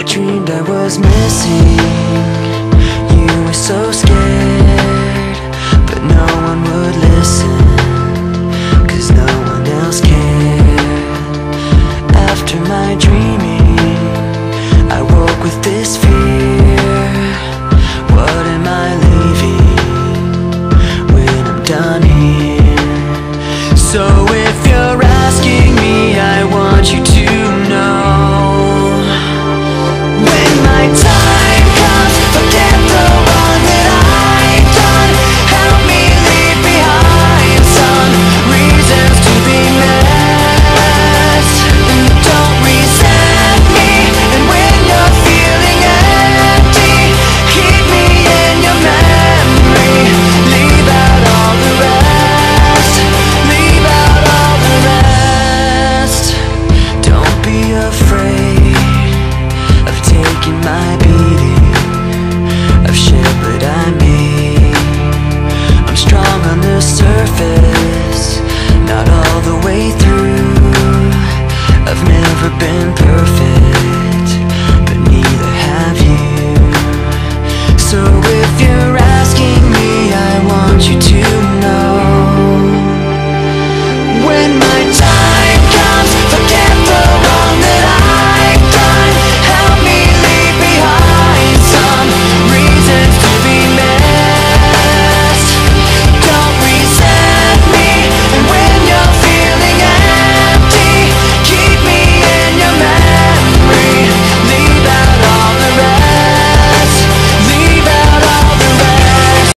dreamed I was missing. You were so scared, but no one would listen, 'cause no one else cared. After my dreaming, I woke with this fear. What am I leaving when I'm done here? So if you're asking me, I want you to